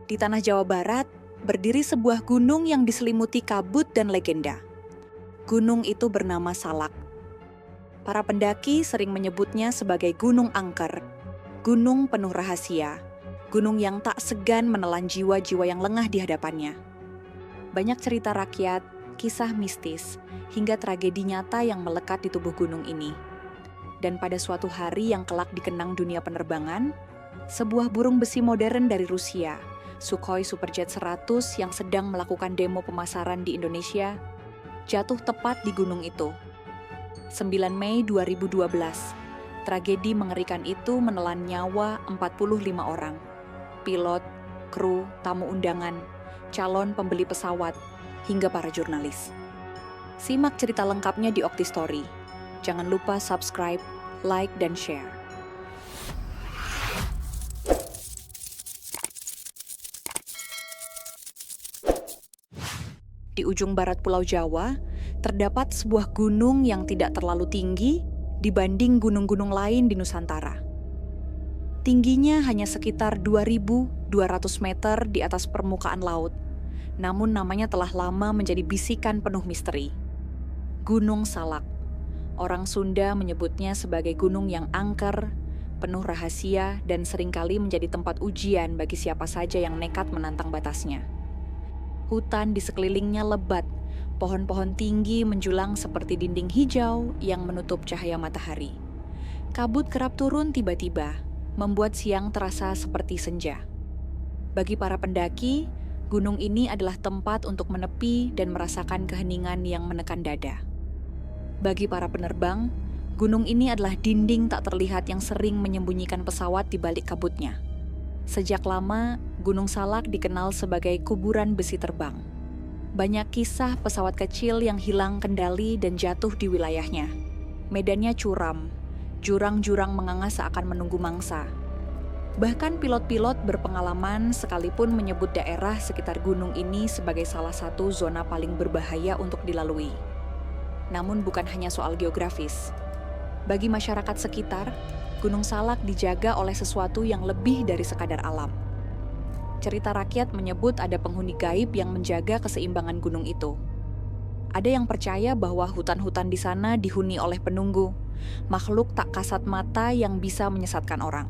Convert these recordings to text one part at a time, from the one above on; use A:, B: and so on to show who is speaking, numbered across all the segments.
A: Di tanah Jawa Barat, berdiri sebuah gunung yang diselimuti kabut dan legenda. Gunung itu bernama Salak. Para pendaki sering menyebutnya sebagai Gunung Angker, gunung penuh rahasia, gunung yang tak segan menelan jiwa-jiwa yang lengah di hadapannya. Banyak cerita rakyat, kisah mistis, hingga tragedi nyata yang melekat di tubuh gunung ini. Dan pada suatu hari yang kelak dikenang dunia penerbangan, sebuah burung besi modern dari Rusia, Sukhoi Superjet 100 yang sedang melakukan demo pemasaran di Indonesia, jatuh tepat di gunung itu. 9 Mei 2012, tragedi mengerikan itu menelan nyawa 45 orang. Pilot, kru, tamu undangan, calon pembeli pesawat, hingga para jurnalis. Simak cerita lengkapnya di Okti Story. Jangan lupa subscribe, like, dan share. Di ujung barat Pulau Jawa, terdapat sebuah gunung yang tidak terlalu tinggi dibanding gunung-gunung lain di Nusantara. Tingginya hanya sekitar 2.200 meter di atas permukaan laut, namun namanya telah lama menjadi bisikan penuh misteri. Gunung Salak. Orang Sunda menyebutnya sebagai gunung yang angker, penuh rahasia, dan seringkali menjadi tempat ujian bagi siapa saja yang nekat menantang batasnya. Hutan di sekelilingnya lebat, pohon-pohon tinggi menjulang seperti dinding hijau yang menutup cahaya matahari. Kabut kerap turun tiba-tiba, membuat siang terasa seperti senja. Bagi para pendaki, gunung ini adalah tempat untuk menepi dan merasakan keheningan yang menekan dada. Bagi para penerbang, gunung ini adalah dinding tak terlihat yang sering menyembunyikan pesawat di balik kabutnya. Sejak lama, Gunung Salak dikenal sebagai kuburan besi terbang. Banyak kisah pesawat kecil yang hilang kendali dan jatuh di wilayahnya. Medannya curam, jurang-jurang menganga seakan menunggu mangsa. Bahkan pilot-pilot berpengalaman sekalipun menyebut daerah sekitar gunung ini sebagai salah satu zona paling berbahaya untuk dilalui. Namun bukan hanya soal geografis. Bagi masyarakat sekitar, Gunung Salak dijaga oleh sesuatu yang lebih dari sekadar alam. Cerita rakyat menyebut ada penghuni gaib yang menjaga keseimbangan gunung itu. Ada yang percaya bahwa hutan-hutan di sana dihuni oleh penunggu, makhluk tak kasat mata yang bisa menyesatkan orang.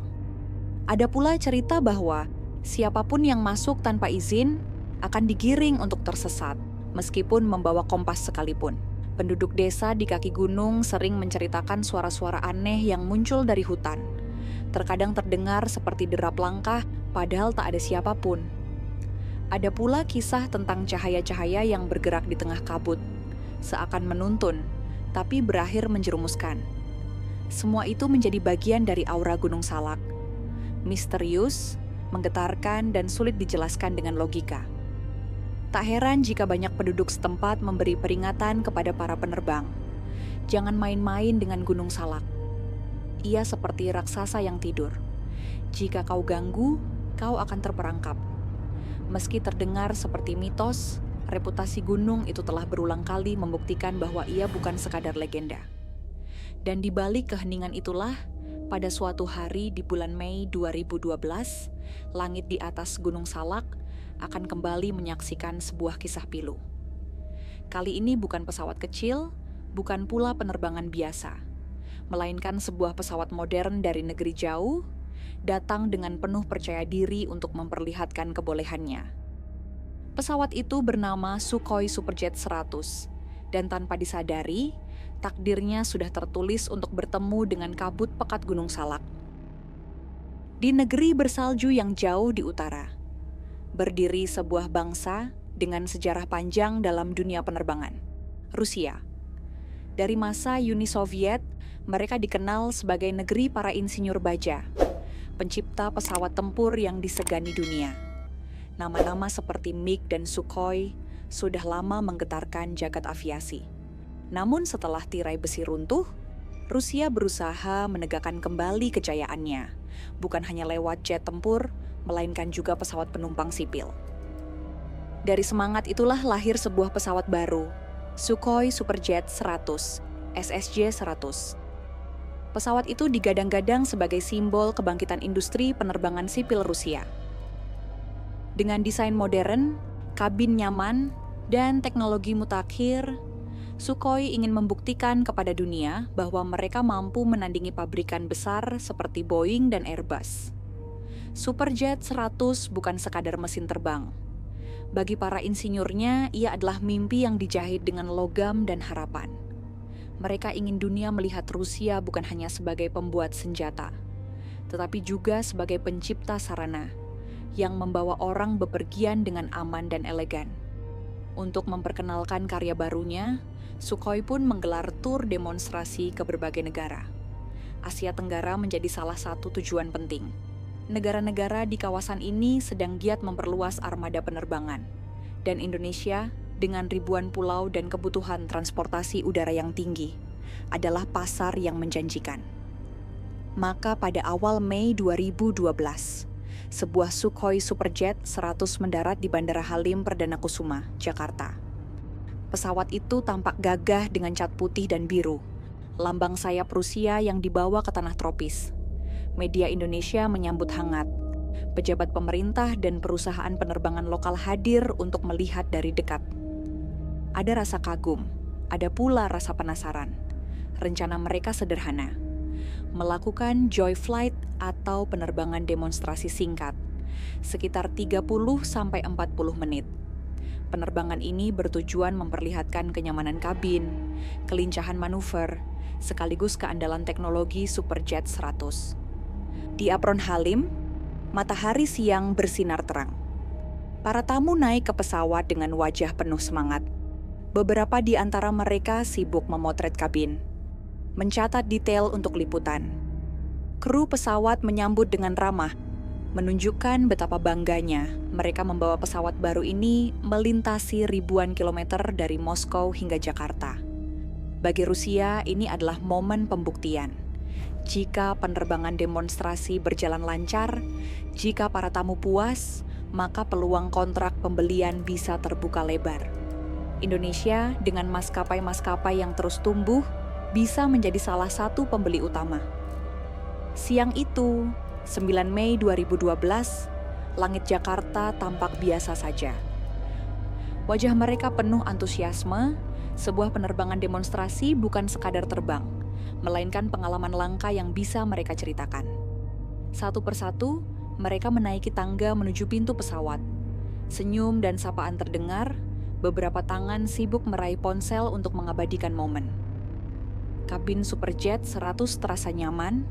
A: Ada pula cerita bahwa siapapun yang masuk tanpa izin akan digiring untuk tersesat, meskipun membawa kompas sekalipun. Penduduk desa di kaki gunung sering menceritakan suara-suara aneh yang muncul dari hutan. Terkadang terdengar seperti derap langkah, padahal tak ada siapapun. Ada pula kisah tentang cahaya-cahaya yang bergerak di tengah kabut, seakan menuntun, tapi berakhir menjerumuskan. Semua itu menjadi bagian dari aura Gunung Salak. Misterius, menggetarkan, dan sulit dijelaskan dengan logika. Tak heran jika banyak penduduk setempat memberi peringatan kepada para penerbang. Jangan main-main dengan Gunung Salak. Ia seperti raksasa yang tidur. Jika kau ganggu, kau akan terperangkap. Meski terdengar seperti mitos, reputasi gunung itu telah berulang kali membuktikan bahwa ia bukan sekadar legenda. Dan di balik keheningan itulah, pada suatu hari di bulan Mei 2012, langit di atas Gunung Salak akan kembali menyaksikan sebuah kisah pilu. Kali ini bukan pesawat kecil, bukan pula penerbangan biasa, melainkan sebuah pesawat modern dari negeri jauh, datang dengan penuh percaya diri untuk memperlihatkan kebolehannya. Pesawat itu bernama Sukhoi Superjet 100, dan tanpa disadari, takdirnya sudah tertulis untuk bertemu dengan kabut pekat Gunung Salak. Di negeri bersalju yang jauh di utara, berdiri sebuah bangsa dengan sejarah panjang dalam dunia penerbangan, Rusia. Dari masa Uni Soviet, mereka dikenal sebagai negeri para insinyur baja, pencipta pesawat tempur yang disegani dunia. Nama-nama seperti MiG dan Sukhoi sudah lama menggetarkan jagat aviasi. Namun setelah tirai besi runtuh, Rusia berusaha menegakkan kembali kejayaannya, bukan hanya lewat jet tempur, melainkan juga pesawat penumpang sipil. Dari semangat itulah lahir sebuah pesawat baru, Sukhoi Superjet 100, SSJ-100. Pesawat itu digadang-gadang sebagai simbol kebangkitan industri penerbangan sipil Rusia. Dengan desain modern, kabin nyaman, dan teknologi mutakhir, Sukhoi ingin membuktikan kepada dunia bahwa mereka mampu menandingi pabrikan besar seperti Boeing dan Airbus. Superjet 100 bukan sekadar mesin terbang. Bagi para insinyurnya, ia adalah mimpi yang dijahit dengan logam dan harapan. Mereka ingin dunia melihat Rusia bukan hanya sebagai pembuat senjata, tetapi juga sebagai pencipta sarana yang membawa orang bepergian dengan aman dan elegan. Untuk memperkenalkan karya barunya, Sukhoi pun menggelar tur demonstrasi ke berbagai negara. Asia Tenggara menjadi salah satu tujuan penting. Negara-negara di kawasan ini sedang giat memperluas armada penerbangan, dan Indonesia dengan ribuan pulau dan kebutuhan transportasi udara yang tinggi adalah pasar yang menjanjikan. Maka pada awal Mei 2012, sebuah Sukhoi Superjet 100 mendarat di Bandara Halim Perdana Kusuma, Jakarta. Pesawat itu tampak gagah dengan cat putih dan biru, lambang sayap Rusia yang dibawa ke tanah tropis. Media Indonesia menyambut hangat. Pejabat pemerintah dan perusahaan penerbangan lokal hadir untuk melihat dari dekat. Ada rasa kagum, ada pula rasa penasaran. Rencana mereka sederhana: melakukan joy flight atau penerbangan demonstrasi singkat, sekitar 30-40 menit. Penerbangan ini bertujuan memperlihatkan kenyamanan kabin, kelincahan manuver, sekaligus keandalan teknologi Superjet 100. Di apron Halim, matahari siang bersinar terang. Para tamu naik ke pesawat dengan wajah penuh semangat. Beberapa di antara mereka sibuk memotret kabin, mencatat detail untuk liputan. Kru pesawat menyambut dengan ramah, menunjukkan betapa bangganya mereka membawa pesawat baru ini melintasi ribuan kilometer dari Moskow hingga Jakarta. Bagi Rusia, ini adalah momen pembuktian. Jika penerbangan demonstrasi berjalan lancar, jika para tamu puas, maka peluang kontrak pembelian bisa terbuka lebar. Indonesia dengan maskapai-maskapai yang terus tumbuh bisa menjadi salah satu pembeli utama. Siang itu, 9 Mei 2012, langit Jakarta tampak biasa saja. Wajah mereka penuh antusiasme. Sebuah penerbangan demonstrasi bukan sekadar terbang, melainkan pengalaman langka yang bisa mereka ceritakan. Satu persatu, mereka menaiki tangga menuju pintu pesawat. Senyum dan sapaan terdengar, beberapa tangan sibuk meraih ponsel untuk mengabadikan momen. Kabin Superjet 100 terasa nyaman,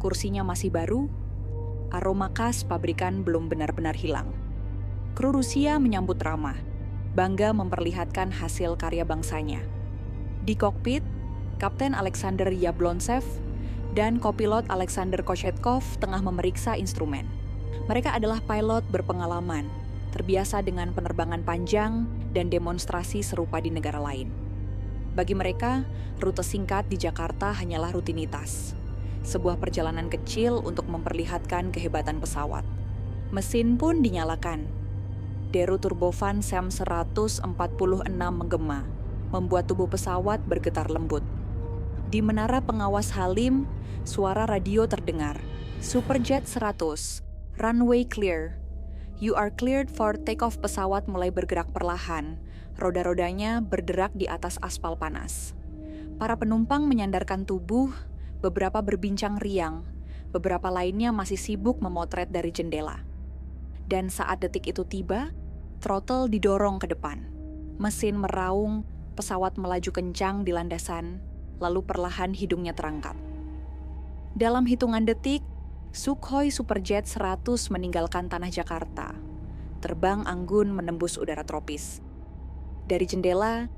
A: kursinya masih baru, aroma khas pabrikan belum benar-benar hilang. Kru Rusia menyambut ramah, bangga memperlihatkan hasil karya bangsanya. Di kokpit, Kapten Alexander Yablonsev dan kopilot Alexander Koshetkov tengah memeriksa instrumen. Mereka adalah pilot berpengalaman, terbiasa dengan penerbangan panjang dan demonstrasi serupa di negara lain. Bagi mereka, rute singkat di Jakarta hanyalah rutinitas. Sebuah perjalanan kecil untuk memperlihatkan kehebatan pesawat. Mesin pun dinyalakan. Deru turbofan SEM 146 menggema, membuat tubuh pesawat bergetar lembut. Di menara pengawas Halim, suara radio terdengar. Superjet 100, runway clear. You are cleared for take-off. Pesawat mulai bergerak perlahan. Roda-rodanya berderak di atas aspal panas. Para penumpang menyandarkan tubuh, beberapa berbincang riang, beberapa lainnya masih sibuk memotret dari jendela. Dan saat detik itu tiba, throttle didorong ke depan. Mesin meraung, pesawat melaju kencang di landasan, lalu perlahan hidungnya terangkat. Dalam hitungan detik, Sukhoi Superjet 100 meninggalkan tanah Jakarta, terbang anggun menembus udara tropis. Dari jendela,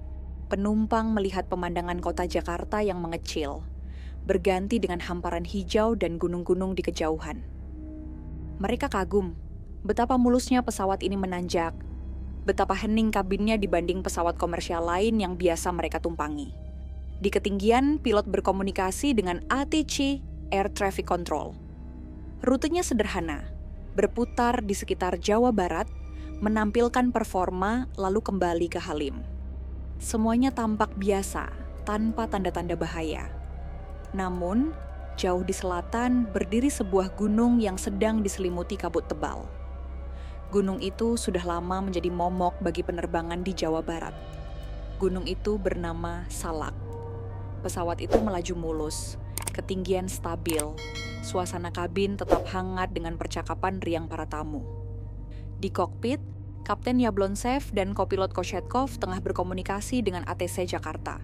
A: penumpang melihat pemandangan kota Jakarta yang mengecil, berganti dengan hamparan hijau dan gunung-gunung di kejauhan. Mereka kagum betapa mulusnya pesawat ini menanjak, betapa hening kabinnya dibanding pesawat komersial lain yang biasa mereka tumpangi. Di ketinggian, pilot berkomunikasi dengan ATC Air Traffic Control. Rutenya sederhana, berputar di sekitar Jawa Barat, menampilkan performa lalu kembali ke Halim. Semuanya tampak biasa, tanpa tanda-tanda bahaya. Namun, jauh di selatan berdiri sebuah gunung yang sedang diselimuti kabut tebal. Gunung itu sudah lama menjadi momok bagi penerbangan di Jawa Barat. Gunung itu bernama Salak. Pesawat itu melaju mulus, ketinggian stabil, suasana kabin tetap hangat dengan percakapan riang para tamu. Di kokpit, Kapten Yablonsev dan kopilot Koshetkov tengah berkomunikasi dengan ATC Jakarta.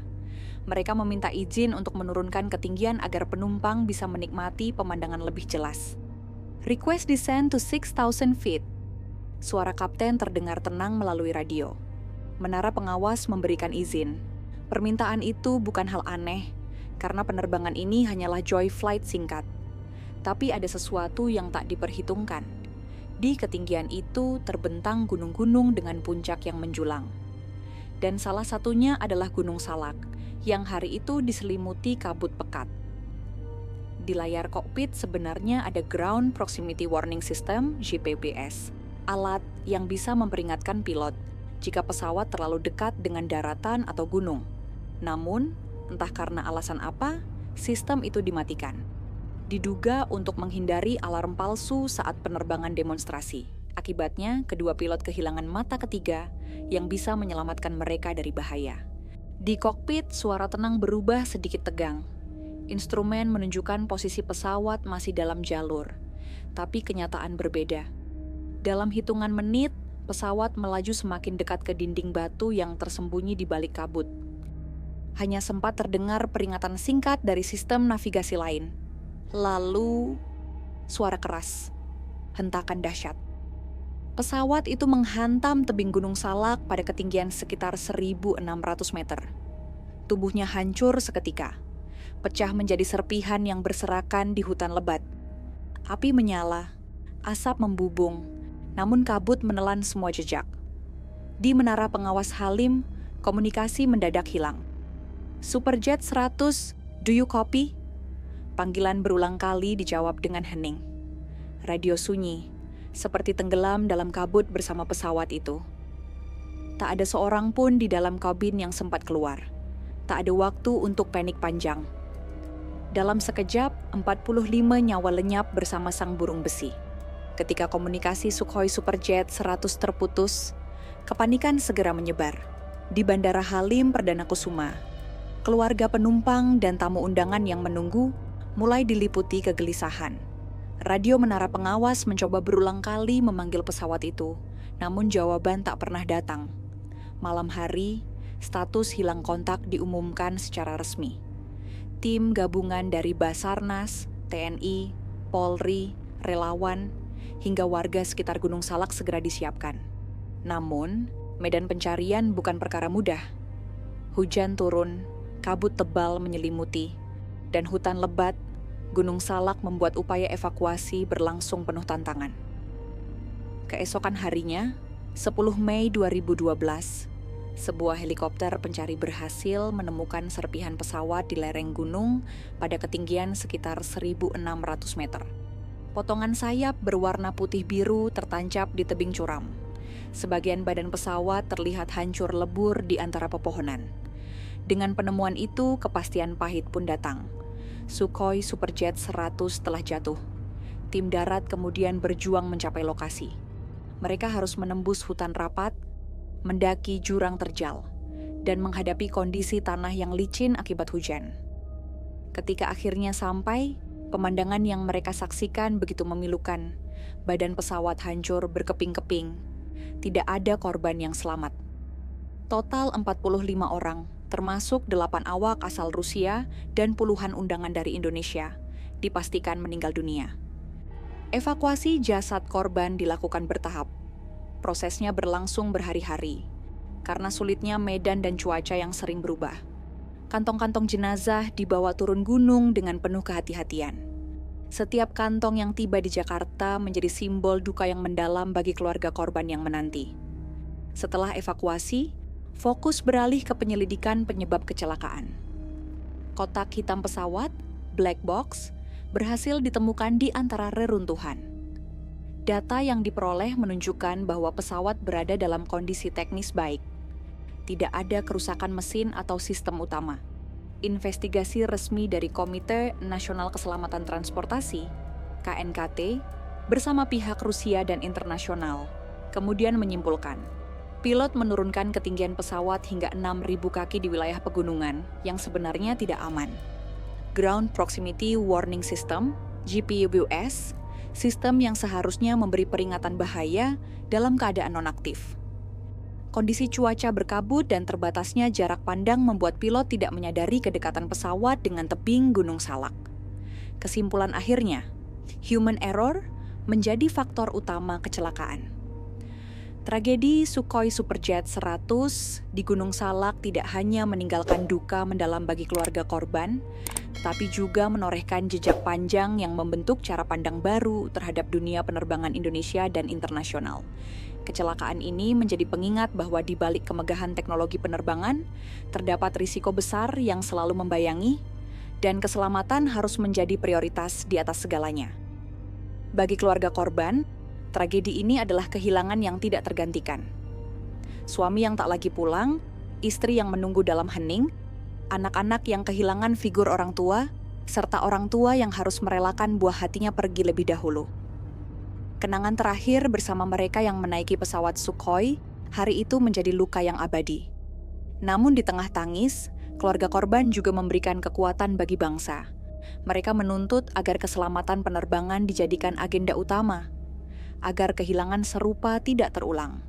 A: Mereka meminta izin untuk menurunkan ketinggian agar penumpang bisa menikmati pemandangan lebih jelas. Request descend to 6,000 feet. Suara kapten terdengar tenang melalui radio. Menara pengawas memberikan izin. Permintaan itu bukan hal aneh, karena penerbangan ini hanyalah joy flight singkat. Tapi ada sesuatu yang tak diperhitungkan. Di ketinggian itu terbentang gunung-gunung dengan puncak yang menjulang. Dan salah satunya adalah Gunung Salak, yang hari itu diselimuti kabut pekat. Di layar kokpit sebenarnya ada Ground Proximity Warning System (GPWS), alat yang bisa memperingatkan pilot jika pesawat terlalu dekat dengan daratan atau gunung. Namun, entah karena alasan apa, sistem itu dimatikan. Diduga untuk menghindari alarm palsu saat penerbangan demonstrasi. Akibatnya, kedua pilot kehilangan mata ketiga yang bisa menyelamatkan mereka dari bahaya. Di kokpit, suara tenang berubah sedikit tegang. Instrumen menunjukkan posisi pesawat masih dalam jalur, tapi kenyataan berbeda. Dalam hitungan menit, pesawat melaju semakin dekat ke dinding batu yang tersembunyi di balik kabut. Hanya sempat terdengar peringatan singkat dari sistem navigasi lain. Lalu, suara keras, hentakan dahsyat. Pesawat itu menghantam tebing Gunung Salak pada ketinggian sekitar 1.600 meter. Tubuhnya hancur seketika, pecah menjadi serpihan yang berserakan di hutan lebat. Api menyala, asap membubung, namun kabut menelan semua jejak. Di menara pengawas Halim, komunikasi mendadak hilang. Superjet 100, do you copy? Panggilan berulang kali dijawab dengan hening. Radio sunyi, seperti tenggelam dalam kabut bersama pesawat itu. Tak ada seorang pun di dalam kabin yang sempat keluar. Tak ada waktu untuk panik panjang. Dalam sekejap, 45 nyawa lenyap bersama sang burung besi. Ketika komunikasi Sukhoi Superjet 100 terputus, kepanikan segera menyebar. Di Bandara Halim Perdana Kusuma, keluarga penumpang dan tamu undangan yang menunggu mulai diliputi kegelisahan. Radio menara pengawas mencoba berulang kali memanggil pesawat itu, namun jawaban tak pernah datang. Malam hari, status hilang kontak diumumkan secara resmi. Tim gabungan dari Basarnas, TNI, Polri, relawan, hingga warga sekitar Gunung Salak segera disiapkan. Namun, medan pencarian bukan perkara mudah. Hujan turun, kabut tebal menyelimuti, dan hutan lebat Gunung Salak membuat upaya evakuasi berlangsung penuh tantangan. Keesokan harinya, 10 Mei 2012, sebuah helikopter pencari berhasil menemukan serpihan pesawat di lereng gunung pada ketinggian sekitar 1.600 meter. Potongan sayap berwarna putih biru tertancap di tebing curam. Sebagian badan pesawat terlihat hancur lebur di antara pepohonan. Dengan penemuan itu, kepastian pahit pun datang. Sukhoi Superjet 100 telah jatuh. Tim darat kemudian berjuang mencapai lokasi. Mereka harus menembus hutan rapat, mendaki jurang terjal, dan menghadapi kondisi tanah yang licin akibat hujan. Ketika akhirnya sampai, pemandangan yang mereka saksikan begitu memilukan. Badan pesawat hancur berkeping-keping. Tidak ada korban yang selamat. Total 45 orang, termasuk 8 awak asal Rusia dan puluhan undangan dari Indonesia, dipastikan meninggal dunia. Evakuasi jasad korban dilakukan bertahap. Prosesnya berlangsung berhari-hari, karena sulitnya medan dan cuaca yang sering berubah. Kantong-kantong jenazah dibawa turun gunung dengan penuh kehati-hatian. Setiap kantong yang tiba di Jakarta menjadi simbol duka yang mendalam bagi keluarga korban yang menanti. Setelah evakuasi, fokus beralih ke penyelidikan penyebab kecelakaan. Kotak hitam pesawat, black box, berhasil ditemukan di antara reruntuhan. Data yang diperoleh menunjukkan bahwa pesawat berada dalam kondisi teknis baik. Tidak ada kerusakan mesin atau sistem utama. Investigasi resmi dari Komite Nasional Keselamatan Transportasi, KNKT, bersama pihak Rusia dan internasional, kemudian menyimpulkan, pilot menurunkan ketinggian pesawat hingga 6.000 kaki di wilayah pegunungan yang sebenarnya tidak aman. Ground Proximity Warning System, GPWS, sistem yang seharusnya memberi peringatan bahaya dalam keadaan nonaktif. Kondisi cuaca berkabut dan terbatasnya jarak pandang membuat pilot tidak menyadari kedekatan pesawat dengan tebing Gunung Salak. Kesimpulan akhirnya, human error menjadi faktor utama kecelakaan. Tragedi Sukhoi Superjet 100 di Gunung Salak tidak hanya meninggalkan duka mendalam bagi keluarga korban, tetapi juga menorehkan jejak panjang yang membentuk cara pandang baru terhadap dunia penerbangan Indonesia dan internasional. Kecelakaan ini menjadi pengingat bahwa di balik kemegahan teknologi penerbangan, terdapat risiko besar yang selalu membayangi, dan keselamatan harus menjadi prioritas di atas segalanya. Bagi keluarga korban, tragedi ini adalah kehilangan yang tidak tergantikan. Suami yang tak lagi pulang, istri yang menunggu dalam hening, anak-anak yang kehilangan figur orang tua, serta orang tua yang harus merelakan buah hatinya pergi lebih dahulu. Kenangan terakhir bersama mereka yang menaiki pesawat Sukhoi, hari itu menjadi luka yang abadi. Namun di tengah tangis, keluarga korban juga memberikan kekuatan bagi bangsa. Mereka menuntut agar keselamatan penerbangan dijadikan agenda utama, agar kehilangan serupa tidak terulang.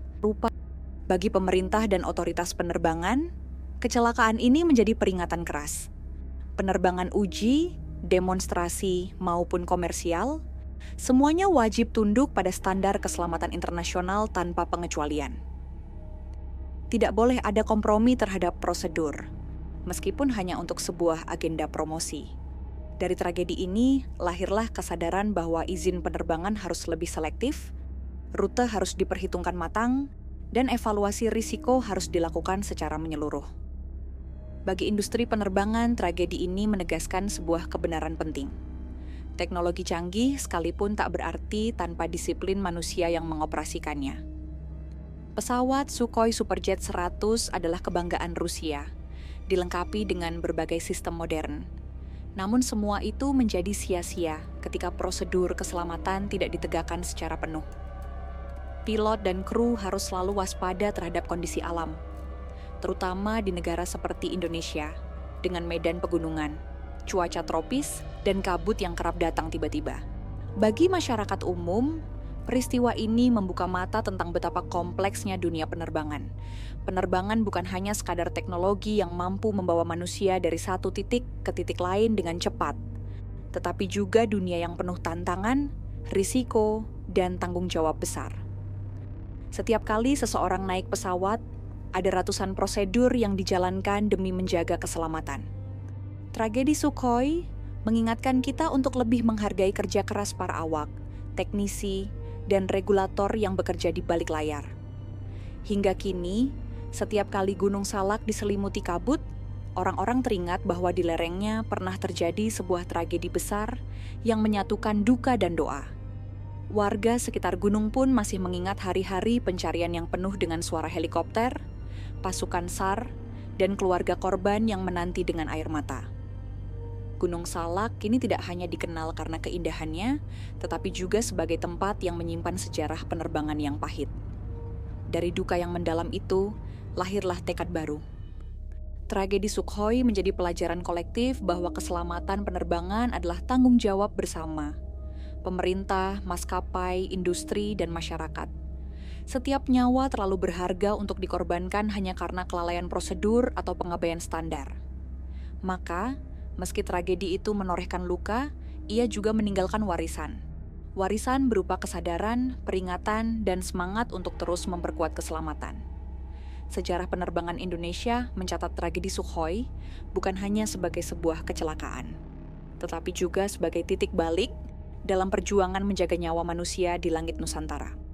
A: Bagi pemerintah dan otoritas penerbangan, kecelakaan ini menjadi peringatan keras. Penerbangan uji, demonstrasi, maupun komersial, semuanya wajib tunduk pada standar keselamatan internasional tanpa pengecualian. Tidak boleh ada kompromi terhadap prosedur, meskipun hanya untuk sebuah agenda promosi. Dari tragedi ini, lahirlah kesadaran bahwa izin penerbangan harus lebih selektif, rute harus diperhitungkan matang, dan evaluasi risiko harus dilakukan secara menyeluruh. Bagi industri penerbangan, tragedi ini menegaskan sebuah kebenaran penting. Teknologi canggih sekalipun tak berarti tanpa disiplin manusia yang mengoperasikannya. Pesawat Sukhoi Superjet 100 adalah kebanggaan Rusia, dilengkapi dengan berbagai sistem modern. Namun semua itu menjadi sia-sia ketika prosedur keselamatan tidak ditegakkan secara penuh. Pilot dan kru harus selalu waspada terhadap kondisi alam, terutama di negara seperti Indonesia, dengan medan pegunungan, cuaca tropis, dan kabut yang kerap datang tiba-tiba. Bagi masyarakat umum, peristiwa ini membuka mata tentang betapa kompleksnya dunia penerbangan. Penerbangan bukan hanya sekadar teknologi yang mampu membawa manusia dari satu titik ke titik lain dengan cepat, tetapi juga dunia yang penuh tantangan, risiko, dan tanggung jawab besar. Setiap kali seseorang naik pesawat, ada ratusan prosedur yang dijalankan demi menjaga keselamatan. Tragedi Sukhoi mengingatkan kita untuk lebih menghargai kerja keras para awak, teknisi, dan regulator yang bekerja di balik layar. Hingga kini, setiap kali Gunung Salak diselimuti kabut, orang-orang teringat bahwa di lerengnya pernah terjadi sebuah tragedi besar yang menyatukan duka dan doa. Warga sekitar gunung pun masih mengingat hari-hari pencarian yang penuh dengan suara helikopter, pasukan SAR, dan keluarga korban yang menanti dengan air mata. Gunung Salak kini tidak hanya dikenal karena keindahannya, tetapi juga sebagai tempat yang menyimpan sejarah penerbangan yang pahit. Dari duka yang mendalam itu, lahirlah tekad baru. Tragedi Sukhoi menjadi pelajaran kolektif bahwa keselamatan penerbangan adalah tanggung jawab bersama. Pemerintah, maskapai, industri, dan masyarakat. Setiap nyawa terlalu berharga untuk dikorbankan hanya karena kelalaian prosedur atau pengabaian standar. Maka, meski tragedi itu menorehkan luka, ia juga meninggalkan warisan. Warisan berupa kesadaran, peringatan, dan semangat untuk terus memperkuat keselamatan. Sejarah penerbangan Indonesia mencatat tragedi Sukhoi bukan hanya sebagai sebuah kecelakaan, tetapi juga sebagai titik balik dalam perjuangan menjaga nyawa manusia di langit Nusantara.